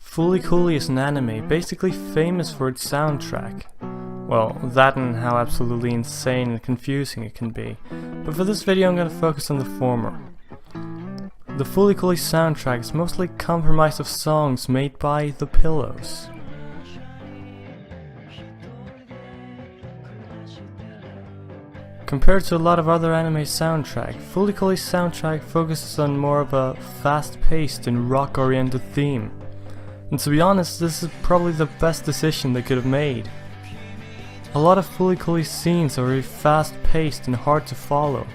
Fooly Cooly is an anime basically famous for its soundtrack. Well, that and how absolutely insane and confusing it can be. But for this video I'm going to focus on the former. The Fooly Cooly soundtrack is mostly comprised of songs made by The Pillows. Compared to a lot of other anime soundtracks, Fooly Cooly's soundtrack focuses on more of a fast-paced and rock-oriented theme. And to be honest, this is probably the best decision they could have made. A lot of Fooly Cooly's scenes are very fast-paced and hard to follow,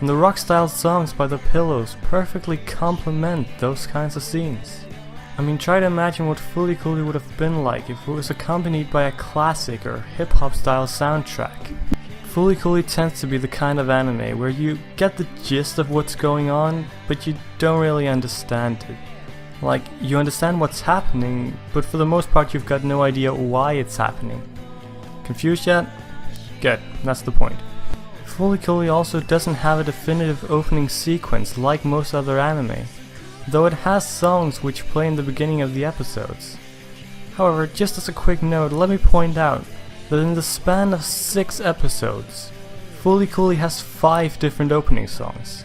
and the rock-style songs by The Pillows perfectly complement those kinds of scenes. I mean, try to imagine what Fooly Cooly would have been like if it was accompanied by a classic or hip-hop style soundtrack. Fooly Cooly tends to be the kind of anime where you get the gist of what's going on, but you don't really understand it. Like, you understand what's happening, but for the most part you've got no idea why it's happening. Confused yet? Good, that's the point. Fooly Cooly also doesn't have a definitive opening sequence like most other anime, though it has songs which play in the beginning of the episodes. However, just as a quick note, let me point out that in the span of 6 episodes, Fooly Cooly has 5 different opening songs.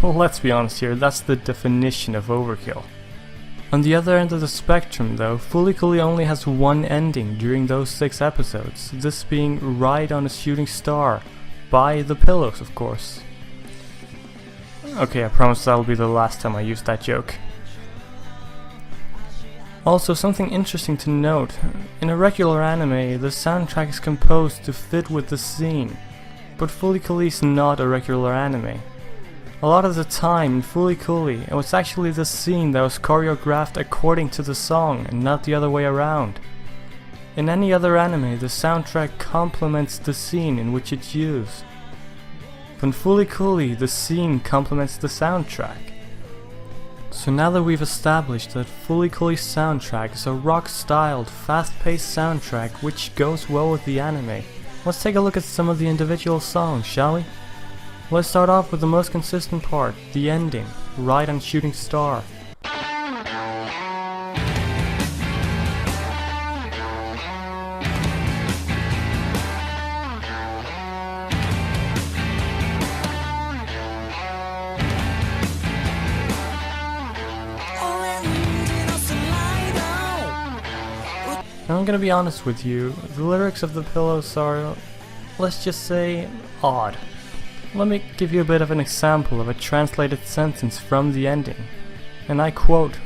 Well, let's be honest here, that's the definition of overkill. On the other end of the spectrum though, Fooly Cooly only has one ending during those 6 episodes, this being Ride on a Shooting Star, by The Pillows of course. Okay, I promise that'll be the last time I use that joke. Also, something interesting to note, in a regular anime the soundtrack is composed to fit with the scene, but Fooly Cooly is not a regular anime. A lot of the time in Fooly Cooly it was actually the scene that was choreographed according to the song and not the other way around. In any other anime the soundtrack complements the scene in which it's used. But in Fooly Cooly the scene complements the soundtrack. So now that we've established that Fooly Cooly's soundtrack is a rock-styled, fast-paced soundtrack which goes well with the anime, let's take a look at some of the individual songs, shall we? Let's start off with the most consistent part, the ending, Ride on Shooting Star. Now I'm gonna be honest with you, the lyrics of The Pillows are, let's just say, odd. Let me give you a bit of an example of a translated sentence from the ending. And I quote,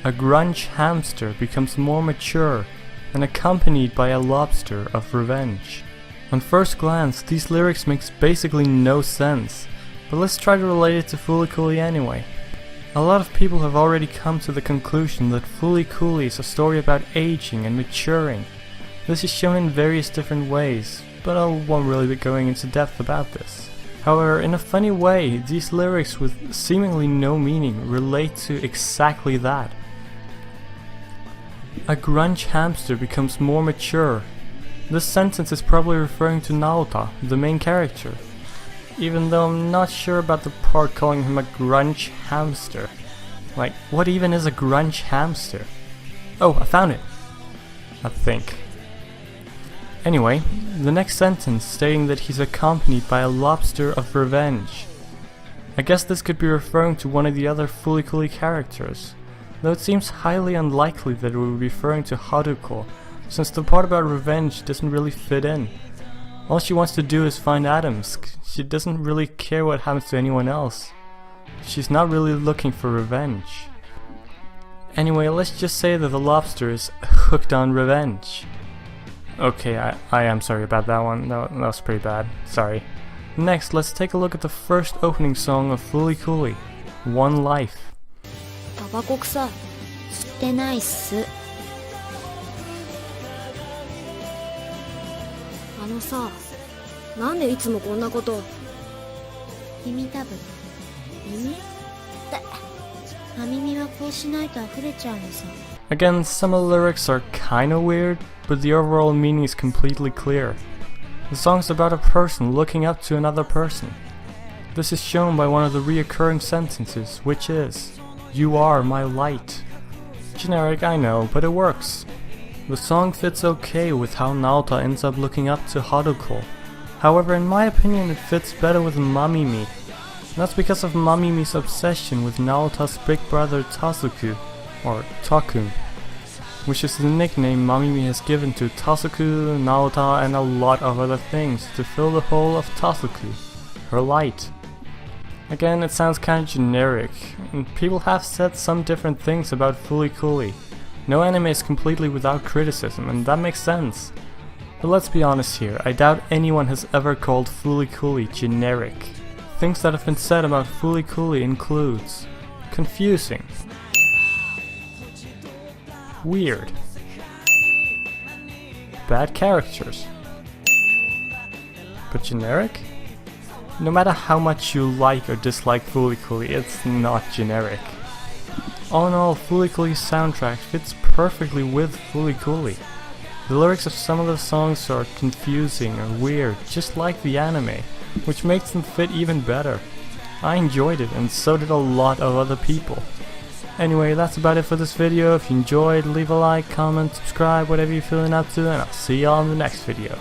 "A grunge hamster becomes more mature and accompanied by a lobster of revenge." On first glance, these lyrics makes basically no sense, but let's try to relate it to Fooly Cooly anyway. A lot of people have already come to the conclusion that Fooly Cooly is a story about aging and maturing. This is shown in various different ways, but I won't really be going into depth about this. However, in a funny way, these lyrics with seemingly no meaning relate to exactly that. A grunge hamster becomes more mature. This sentence is probably referring to Naota, the main character, even though I'm not sure about the part calling him a grunge hamster. Like, what even is a grunge hamster? Oh, I found it! I think. Anyway, the next sentence stating that he's accompanied by a lobster of revenge. I guess this could be referring to one of the other Fooly Cooly characters, though it seems highly unlikely that it would be referring to Haruko, since the part about revenge doesn't really fit in. All she wants to do is find Adams. She doesn't really care what happens to anyone else. She's not really looking for revenge. Anyway, let's just say that the lobster is hooked on revenge. Okay, I am sorry about that one, that was pretty bad, sorry. Next, let's take a look at the first opening song of Fooly Cooly, One Life. タバコ臭い。吸ってないっす。あのさ、なんでいつもこんなこと。耳たぶ。耳？だ。歯耳はこうしないと溢れちゃうのさ。Again, some of the lyrics are kinda weird, but the overall meaning is completely clear. The song's about a person looking up to another person. This is shown by one of the reoccurring sentences, which is, "You are my light." Generic, I know, but it works. The song fits okay with how Naota ends up looking up to Haruko. However, in my opinion, it fits better with Mamimi. And that's because of Mamimi's obsession with Naota's big brother Tasuku, or Takun, which is the nickname Mamimi has given to Tasuku, Naota, and a lot of other things to fill the hole of Tasuku, her light. Again, it sounds kinda generic, and people have said some different things about Fooly Cooly. No anime is completely without criticism, and that makes sense. But let's be honest here, I doubt anyone has ever called Fooly Cooly generic. Things that have been said about Fooly Cooly includes confusing, weird, bad characters, but generic? No matter how much you like or dislike Fooly Cooly, it's not generic. All in all, Fooly Cooly's soundtrack fits perfectly with Fooly Cooly. The lyrics of some of the songs are confusing or weird, just like the anime, which makes them fit even better. I enjoyed it, and so did a lot of other people. Anyway, that's about it for this video. If you enjoyed, leave a like, comment, subscribe, whatever you're feeling up to, and I'll see y'all in the next video.